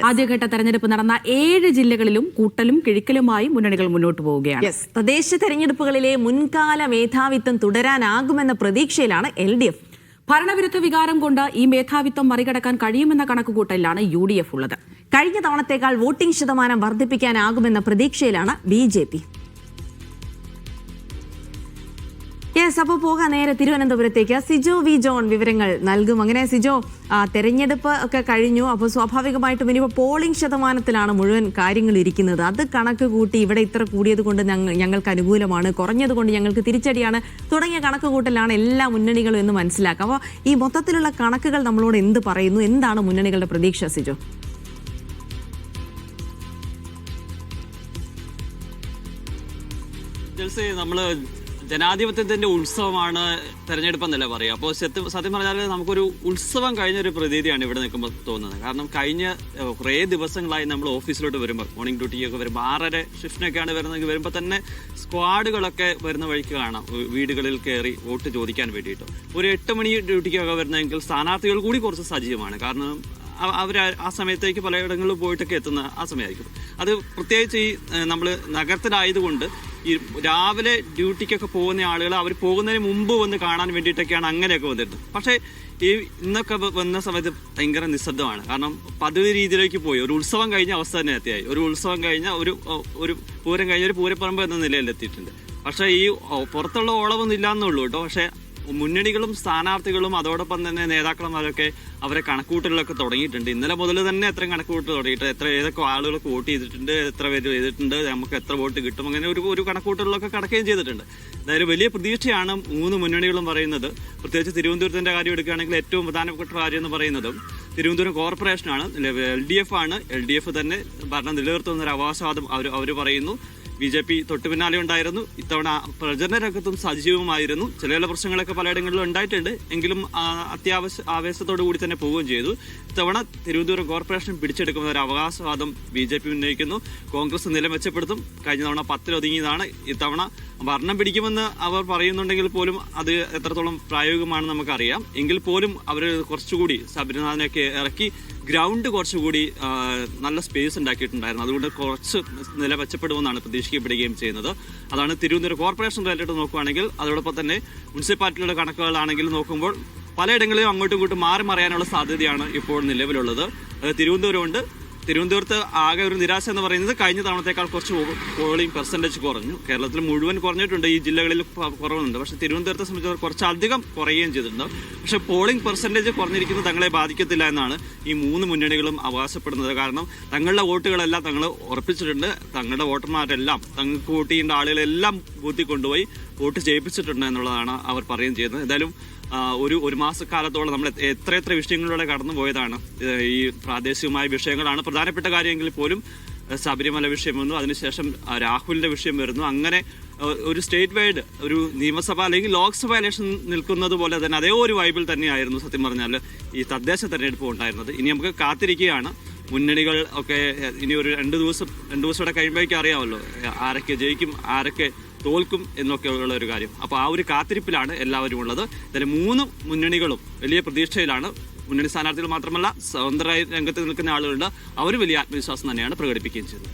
ആദ്യഘട്ട തെരഞ്ഞെടുപ്പ് നടന്ന 7 ജില്ലകളിലും കൂട്ടലും കിഴിക്കലുമായി മുന്നണികൾ മുന്നോട്ട് പോവുകയാണ്. തദ്ദേശ തെരഞ്ഞെടുപ്പുകളിലെ മുൻകാല മേധാവിത്വം തുടരാനാകുമെന്ന പ്രതീക്ഷയിലാണ് LDF. ഭരണവിരുദ്ധ വികാരം കൊണ്ട് ഈ മേധാവിത്വം മറികടക്കാൻ കഴിയുമെന്ന കണക്കുകൂട്ടലിലാണ് UDF ഉള്ളത്. കഴിഞ്ഞ തവണത്തേക്കാൾ വോട്ടിംഗ് ശതമാനം വർദ്ധിപ്പിക്കാനാകുമെന്ന പ്രതീക്ഷയിലാണ് BJP. അപ്പോൾ പോകാൻ നേരെ തിരുവനന്തപുരത്തേക്ക് സിജോ വി ജോൺ വിവരങ്ങൾ നൽകും. അങ്ങനെ സിജോ, തെരഞ്ഞെടുപ്പ് ഒക്കെ കഴിഞ്ഞു. അപ്പോൾ സ്വാഭാവികമായിട്ടും ഇനിയിപ്പോൾ പോളിംഗ് ശതമാനത്തിലാണ് മുഴുവൻ കാര്യങ്ങൾ ഇരിക്കുന്നത്. അത് കണക്ക് കൂട്ടി ഇവിടെ ഇത്ര കൂടിയത് കൊണ്ട് ഞങ്ങൾക്ക് അനുകൂലമാണ്, കുറഞ്ഞത് കൊണ്ട് ഞങ്ങൾക്ക് തിരിച്ചടിയാണ് തുടങ്ങിയ കണക്ക് കൂട്ടലാണ് എല്ലാ മുന്നണികളും എന്ന് മനസ്സിലാക്കാം. അപ്പോൾ ഈ മൊത്തത്തിലുള്ള കണക്കുകൾ നമ്മളോട് എന്ത് പറയുന്നു? എന്താണ് മുന്നണികളുടെ പ്രതീക്ഷ സിജോ? നമ്മള് ജനാധിപത്യത്തിന്റെ ഉത്സവമാണ് തെരഞ്ഞെടുപ്പ് എന്നല്ല പറയുക. അപ്പോൾ സത്യം പറഞ്ഞാൽ നമുക്കൊരു ഉത്സവം കഴിഞ്ഞൊരു പ്രതീതിയാണ് ഇവിടെ നിൽക്കുമ്പോൾ തോന്നുന്നത്. കാരണം കഴിഞ്ഞ കുറേ ദിവസങ്ങളായി നമ്മൾ ഓഫീസിലോട്ട് വരുമ്പോൾ, മോർണിംഗ് ഡ്യൂട്ടിയൊക്കെ വരുമ്പോൾ 6:30 ഷിഫ്റ്റിനൊക്കെയാണ് വരുന്നതെങ്കിൽ വരുമ്പോൾ തന്നെ സ്ക്വാഡുകളൊക്കെ വരുന്ന വഴിക്ക് കാണാം വീടുകളിൽ കയറി വോട്ട് ചോദിക്കാൻ വേണ്ടിയിട്ട്. ഒരു 8 മണി ഡ്യൂട്ടിക്കൊക്കെ വരുന്നതെങ്കിൽ സ്ഥാനാർത്ഥികൾ കൂടി കുറച്ച് സജീവമാണ്. കാരണം അവർ ആ സമയത്തേക്ക് പലയിടങ്ങളിൽ പോയിട്ടൊക്കെ എത്തുന്ന ആ സമയമായിരിക്കും. അത് പ്രത്യേകിച്ച് ഈ നമ്മൾ നഗരത്തിലായതുകൊണ്ട് ഈ രാവിലെ ഡ്യൂട്ടിക്കൊക്കെ പോകുന്ന ആളുകൾ അവർ പോകുന്നതിന് മുമ്പ് വന്ന് കാണാൻ വേണ്ടിയിട്ടൊക്കെയാണ് അങ്ങനെയൊക്കെ വന്നിരുന്നത്. പക്ഷേ ഈ ഇന്നൊക്കെ വന്ന സമയത്ത് ഭയങ്കര നിശബ്ദമാണ്. കാരണം പതിവ് രീതിയിലേക്ക് പോയി. ഒരു ഉത്സവം കഴിഞ്ഞ അവസ്ഥ തന്നെ എത്തിയായി. ഒരു ഉത്സവം കഴിഞ്ഞ ഒരു പൂരം കഴിഞ്ഞ ഒരു പൂരപ്പറമ്പ് എന്ന നിലയിൽ എത്തിയിട്ടുണ്ട്. പക്ഷേ ഈ പുറത്തുള്ള ഓളമൊന്നും ഇല്ലാന്നുള്ളൂ കേട്ടോ. പക്ഷേ മുന്നണികളും സ്ഥാനാർത്ഥികളും അതോടൊപ്പം തന്നെ നേതാക്കന്മാരൊക്കെ അവരെ കണക്കൂട്ടലൊക്കെ തുടങ്ങിയിട്ടുണ്ട്. ഇന്നലെ മുതൽ തന്നെ അത്രയും കണക്കൂട്ടൽ തുടങ്ങിയിട്ട് ഏതൊക്കെ ആളുകൾക്ക് വോട്ട് ചെയ്തിട്ടുണ്ട്, എത്ര പേര് ചെയ്തിട്ടുണ്ട്, നമുക്ക് എത്ര വോട്ട് കിട്ടും, അങ്ങനെ ഒരു കണക്കൂട്ടലിലൊക്കെ കടക്കുകയും ചെയ്തിട്ടുണ്ട്. അതായത് വലിയ പ്രതീക്ഷയാണ് 3 മുന്നണികളും പറയുന്നത്. പ്രത്യേകിച്ച് തിരുവനന്തപുരത്തിന്റെ കാര്യം എടുക്കുകയാണെങ്കിൽ ഏറ്റവും പ്രധാനപ്പെട്ട കാര്യം എന്ന് പറയുന്നത് തിരുവനന്തപുരം കോർപ്പറേഷനാണ്. LDF ആണ്. LDF തന്നെ ഭരണം നിലനിർത്തുന്ന ഒരു അവകാശവാദം അവർ പറയുന്നു. BJP തൊട്ടു പിന്നാലെ ഉണ്ടായിരുന്നു. ഇത്തവണ പ്രചരണ രംഗത്തും സജീവമായിരുന്നു. ചില പ്രശ്നങ്ങളൊക്കെ പലയിടങ്ങളിലും ഉണ്ടായിട്ടുണ്ട്. എങ്കിലും ആവേശത്തോടു കൂടി തന്നെ പോവുകയും ചെയ്തു. ഇത്തവണ തിരുവനന്തപുരം കോർപ്പറേഷൻ പിടിച്ചെടുക്കുന്ന ഒരു അവകാശവാദം BJP ഉന്നയിക്കുന്നു. കോൺഗ്രസ് നില മെച്ചപ്പെടുത്തും. കഴിഞ്ഞ തവണ 10 ഒതുങ്ങിയതാണ്. ഇത്തവണ ഭരണം പിടിക്കുമെന്ന് അവർ പറയുന്നുണ്ടെങ്കിൽ പോലും അത് എത്രത്തോളം പ്രായോഗികമാണെന്ന് നമുക്കറിയാം. എങ്കിൽ പോലും അവർ കുറച്ചുകൂടി ശബരിനാഥനെയൊക്കെ ഇറക്കി ഗ്രൗണ്ട് കുറച്ചുകൂടി നല്ല സ്പേസ് ഉണ്ടാക്കിയിട്ടുണ്ടായിരുന്നു. അതുകൊണ്ട് കുറച്ച് നില മെച്ചപ്പെടുമെന്നാണ് പ്രതീക്ഷിക്കപ്പെടുകയും ചെയ്യുന്നത്. അതാണ് തിരുവനന്തപുരം കോർപ്പറേഷൻ റിലേറ്റഡ് നോക്കുകയാണെങ്കിൽ. അതോടൊപ്പം തന്നെ മുനിസിപ്പാലിറ്റിയുടെ കണക്കുകളാണെങ്കിൽ നോക്കുമ്പോൾ പലയിടങ്ങളിലും അങ്ങോട്ടും ഇങ്ങോട്ടും മാറി മറിയാനുള്ള സാധ്യതയാണ് ഇപ്പോൾ നിലവിലുള്ളത്. തിരുവനന്തപുരമുണ്ട്. തിരുവനന്തപുരത്ത് ആകെ ഒരു നിരാശ എന്ന് പറയുന്നത് കഴിഞ്ഞ തവണത്തേക്കാൾ കുറച്ച് പോളിംഗ് പെർസെൻറ്റേജ് കുറഞ്ഞു. കേരളത്തിൽ മുഴുവൻ കുറഞ്ഞിട്ടുണ്ട്, ഈ ജില്ലകളിൽ കുറവുണ്ട്. പക്ഷേ തിരുവനന്തപുരത്തെ സംബന്ധിച്ച് കുറച്ചധികം കുറയുകയും ചെയ്തിട്ടുണ്ട്. പക്ഷേ പോളിംഗ് പെർസെൻറ്റേജ് കുറഞ്ഞിരിക്കുന്നത് തങ്ങളെ ബാധിക്കത്തില്ല എന്നാണ് ഈ 3 മുന്നണികളും അവകാശപ്പെടുന്നത്. കാരണം തങ്ങളുടെ വോട്ടുകളെല്ലാം തങ്ങൾ ഉറപ്പിച്ചിട്ടുണ്ട്. തങ്ങളുടെ വോട്ടർമാരെല്ലാം തങ്ങൾക്ക് വോട്ട് ചെയ്യേണ്ട ആളുകളെല്ലാം ബൂത്തിൽ കൊണ്ടുപോയി വോട്ട് ചെയ്യിപ്പിച്ചിട്ടുണ്ട് എന്നുള്ളതാണ് അവർ പറയുകയും ചെയ്യുന്നത്. എന്തായാലും ഒരു മാസക്കാലത്തോളം നമ്മൾ എത്ര വിഷയങ്ങളിലൂടെ കടന്നു പോയതാണ്. ഈ പ്രാദേശികമായ വിഷയങ്ങളാണ് പ്രധാനപ്പെട്ട കാര്യമെങ്കിൽ പോലും ശബരിമല വിഷയം വന്നു, അതിനുശേഷം രാഹുലിന്റെ വിഷയം വരുന്നു. അങ്ങനെ ഒരു സ്റ്റേറ്റ് വൈഡ് ഒരു നിയമസഭ അല്ലെങ്കിൽ ലോക്സഭ ഇലക്ഷൻ നിൽക്കുന്നത് പോലെ തന്നെ അതേ ഒരു വൈബിൽ തന്നെയായിരുന്നു സത്യം പറഞ്ഞാൽ ഈ തദ്ദേശ തെരഞ്ഞെടുപ്പ് ഉണ്ടായിരുന്നത്. ഇനി നമുക്ക് കാത്തിരിക്കുകയാണ്. മുന്നണികൾ ഒക്കെ ഇനി ഒരു 2 ദിവസം കഴിയുമ്പോഴേക്കും അറിയാമല്ലോ ആരൊക്കെ ജയിക്കും, ആരൊക്കെ തോൽക്കും എന്നൊക്കെയുള്ള ഒരു കാര്യം. അപ്പോൾ ആ ഒരു കാത്തിരിപ്പിലാണ് എല്ലാവരും ഉള്ളത്. ഇതിൽ 3 മുന്നണികളും വലിയ പ്രതീക്ഷയിലാണ്. മുന്നണി സ്ഥാനാർത്ഥികൾ മാത്രമല്ല സ്വതന്ത്രമായി രംഗത്ത് നിൽക്കുന്ന ആളുകളുണ്ട്. അവർ വലിയ ആത്മവിശ്വാസം തന്നെയാണ് പ്രകടിപ്പിക്കുകയും ചെയ്തത്.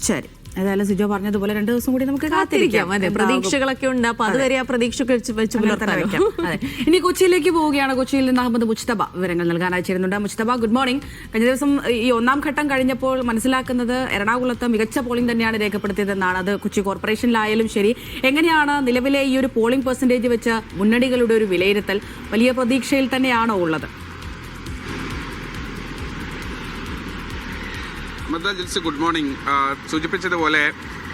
ശരി, ഏതായാലും സിജോ പറഞ്ഞതുപോലെ 2 ദിവസം കൂടി നമുക്ക് കാത്തിരിക്കാം. അതെ, പ്രതീക്ഷകളൊക്കെ ഉണ്ട്. അപ്പൊ അതുവരെ ആ പ്രതീക്ഷകൾ വെച്ച് പുലർത്താം. ഇനി കൊച്ചിയിലേക്ക് പോവുകയാണ്. കൊച്ചിയിൽ നിന്ന് അഹമ്മദ് മുജ്തബ വിവരങ്ങൾ നൽകാനായി ചേരുന്നുണ്ട്. Mojtaba, good morning. കഴിഞ്ഞ ദിവസം ഈ 1ാം ഘട്ടം കഴിഞ്ഞപ്പോൾ മനസ്സിലാക്കുന്നത് എറണാകുളത്ത് മികച്ച പോളിംഗ് തന്നെയാണ് രേഖപ്പെടുത്തിയതെന്നാണ്. അത് കൊച്ചി കോർപ്പറേഷനിലായാലും ശരി. എങ്ങനെയാണ് നിലവിലെ ഈ ഒരു പോളിംഗ് പെർസെന്റേജ് വെച്ച് മുന്നണികളുടെ ഒരു വിലയിരുത്തൽ? വലിയ പ്രതീക്ഷയിൽ തന്നെയാണോ ഉള്ളത്? Jils, good morning. സൂചിപ്പിച്ചതുപോലെ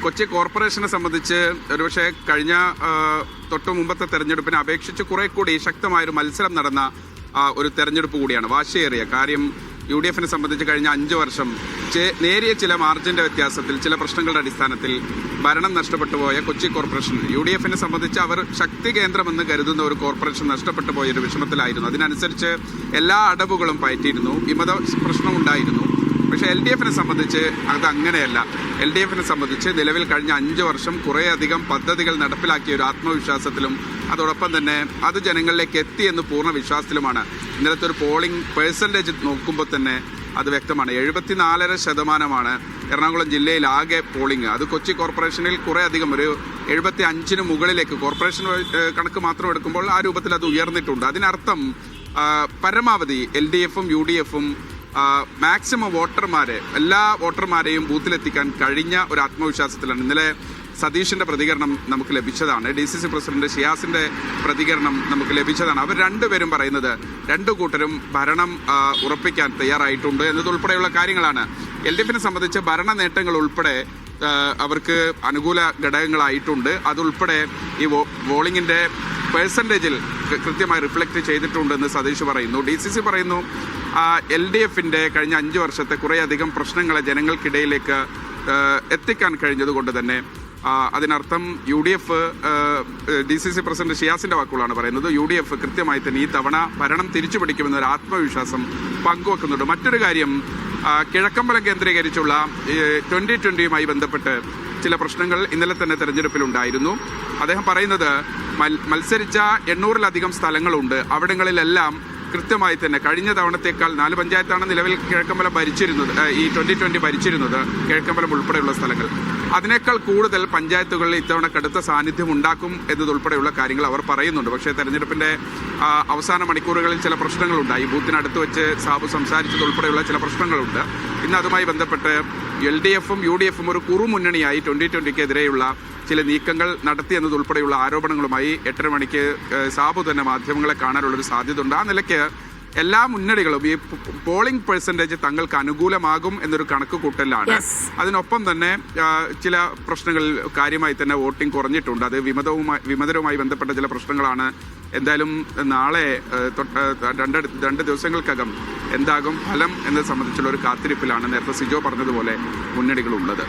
കൊച്ചി കോർപ്പറേഷനെ സംബന്ധിച്ച് ഒരുപക്ഷെ കഴിഞ്ഞ തൊട്ടു മുമ്പത്തെ തെരഞ്ഞെടുപ്പിനെ അപേക്ഷിച്ച് കുറെ കൂടി ശക്തമായൊരു മത്സരം നടന്ന ഒരു തെരഞ്ഞെടുപ്പ് കൂടിയാണ്. വാശിയേറിയ കാര്യം UDFനെ സംബന്ധിച്ച് കഴിഞ്ഞ 5 വർഷം നേരിയ ചില മാർജിന്റെ വ്യത്യാസത്തിൽ, ചില പ്രശ്നങ്ങളുടെ അടിസ്ഥാനത്തിൽ ഭരണം നഷ്ടപ്പെട്ടു പോയ കൊച്ചി കോർപ്പറേഷൻ UDFനെ സംബന്ധിച്ച് അവർ ശക്തി കേന്ദ്രമെന്ന് കരുതുന്ന ഒരു കോർപ്പറേഷൻ നഷ്ടപ്പെട്ടു പോയ ഒരു വിഷമത്തിലായിരുന്നു. അതിനനുസരിച്ച് എല്ലാ അടവുകളും പയറ്റിയിരുന്നു. വിമത പ്രശ്നമുണ്ടായിരുന്നു. പക്ഷേ LDFനെ സംബന്ധിച്ച് അത് അങ്ങനെയല്ല. LDFനെ സംബന്ധിച്ച് നിലവിൽ കഴിഞ്ഞ 5 വർഷം കുറേയധികം പദ്ധതികൾ നടപ്പിലാക്കിയ ഒരു ആത്മവിശ്വാസത്തിലും അതോടൊപ്പം തന്നെ അത് ജനങ്ങളിലേക്ക് എത്തി എന്ന് പൂർണ്ണ വിശ്വാസത്തിലുമാണ്. ഇന്നലത്തെ ഒരു പോളിംഗ് പെർസെൻറ്റേജ് നോക്കുമ്പോൾ തന്നെ അത് വ്യക്തമാണ്. 74% എറണാകുളം ജില്ലയിൽ ആകെ പോളിംഗ്. അത് കൊച്ചി കോർപ്പറേഷനിൽ കുറെ അധികം, ഒരു 75-ന് മുകളിലേക്ക് കോർപ്പറേഷൻ കണക്ക് മാത്രം എടുക്കുമ്പോൾ ആ രൂപത്തിൽ അത് ഉയർന്നിട്ടുണ്ട്. അതിനർത്ഥം പരമാവധി LDFും UDFും മാക്സിമം വോട്ടർമാരെ, എല്ലാ വോട്ടർമാരെയും ബൂത്തിലെത്തിക്കാൻ കഴിഞ്ഞ ഒരു ആത്മവിശ്വാസത്തിലാണ്. ഇന്നലെ സതീഷിന്റെ പ്രതികരണം നമുക്ക് ലഭിച്ചതാണ്, DCC പ്രസിഡന്റ് ഷിയാസിന്റെ പ്രതികരണം നമുക്ക് ലഭിച്ചതാണ്. അവർ രണ്ടുപേരും പറയുന്നത് രണ്ടു കൂട്ടരും ഭരണം ഉറപ്പിക്കാൻ തയ്യാറായിട്ടുണ്ട് എന്നതുൾപ്പെടെയുള്ള കാര്യങ്ങളാണ്. LDFിനെ സംബന്ധിച്ച് ഭരണ നേട്ടങ്ങൾ ഉൾപ്പെടെ അവർക്ക് അനുകൂല ഘടകങ്ങളായിട്ടുണ്ട്. അതുൾപ്പെടെ ഈ വോളിംഗിന്റെ പെർസെൻറ്റേജിൽ കൃത്യമായി റിഫ്ലക്റ്റ് ചെയ്തിട്ടുണ്ടെന്ന് സതീഷ് പറയുന്നു. DCC പറയുന്നു LDFിന്റെ കഴിഞ്ഞ 5 വർഷത്തെ കുറേയധികം പ്രശ്നങ്ങളെ ജനങ്ങൾക്കിടയിലേക്ക് എത്തിക്കാൻ കഴിഞ്ഞതുകൊണ്ട് തന്നെ അതിനർത്ഥം UDF, DCC പ്രസിഡന്റ് ഷിയാസിന്റെ വാക്കുകളാണ് പറയുന്നത്, UDF കൃത്യമായി തന്നെ ഈ തവണ ഭരണം തിരിച്ചു പിടിക്കുമെന്നൊരു ആത്മവിശ്വാസം പങ്കുവെക്കുന്നുണ്ട്. മറ്റൊരു കാര്യം, കിഴക്കമ്പലം കേന്ദ്രീകരിച്ചുള്ള 2020യുമായി ബന്ധപ്പെട്ട് ചില പ്രശ്നങ്ങൾ ഇന്നലെ തന്നെ തെരഞ്ഞെടുപ്പിലുണ്ടായിരുന്നു. അദ്ദേഹം പറയുന്നത് മത്സരിച്ച 800-ലധികം സ്ഥലങ്ങളുണ്ട്. അവിടങ്ങളിലെല്ലാം കൃത്യമായി തന്നെ കഴിഞ്ഞ തവണത്തേക്കാൾ 4 പഞ്ചായത്താണ് നിലവിൽ കിഴക്കമ്പലം ഭരിച്ചിരുന്നത്, ഈ 2020 ഭരിച്ചിരുന്നത്, കിഴക്കമ്പലം ഉൾപ്പെടെയുള്ള സ്ഥലങ്ങൾ. അതിനേക്കാൾ കൂടുതൽ പഞ്ചായത്തുകളിൽ ഇത്തവണ കടുത്ത സാന്നിധ്യം ഉണ്ടാക്കും എന്നതുൾപ്പെടെയുള്ള കാര്യങ്ങൾ അവർ പറയുന്നുണ്ട്. പക്ഷേ തെരഞ്ഞെടുപ്പിന്റെ അവസാന മണിക്കൂറുകളിൽ ചില പ്രശ്നങ്ങളുണ്ടായി. ബൂത്തിനടുത്ത് വെച്ച് സാബു സംസാരിച്ചതുൾപ്പെടെയുള്ള ചില പ്രശ്നങ്ങളുണ്ട്. ഇന്ന് അതുമായി ബന്ധപ്പെട്ട് LDFും UDFും ഒരു കുറുമുന്നണിയായി 2020-ക്കെതിരെയുള്ള ചില നീക്കങ്ങൾ നടത്തി എന്നതുൾപ്പെടെയുള്ള ആരോപണങ്ങളുമായി 8:30 മണിക്ക് സാബു തന്നെ മാധ്യമങ്ങളെ കാണാനുള്ളൊരു സാധ്യത ഉണ്ട്. ആ നിലയ്ക്ക് എല്ലാ മുന്നണികളും ഈ പോളിംഗ് പെർസെൻറ്റേജ് തങ്ങൾക്ക് അനുകൂലമാകും എന്നൊരു കണക്ക് കൂട്ടലാണ്. അതിനൊപ്പം തന്നെ ചില പ്രശ്നങ്ങളിൽ കാര്യമായി തന്നെ വോട്ടിംഗ് കുറഞ്ഞിട്ടുണ്ട്. അത് വിമതരുമായി ബന്ധപ്പെട്ട ചില പ്രശ്നങ്ങളാണ്. എന്തായാലും നാളെ 2 ദിവസങ്ങൾക്കകം എന്താകും ഫലം എന്നത് സംബന്ധിച്ചുള്ള ഒരു കാത്തിരിപ്പിലാണ് നേരത്തെ സിജോ പറഞ്ഞതുപോലെ മുന്നണികളുള്ളത്.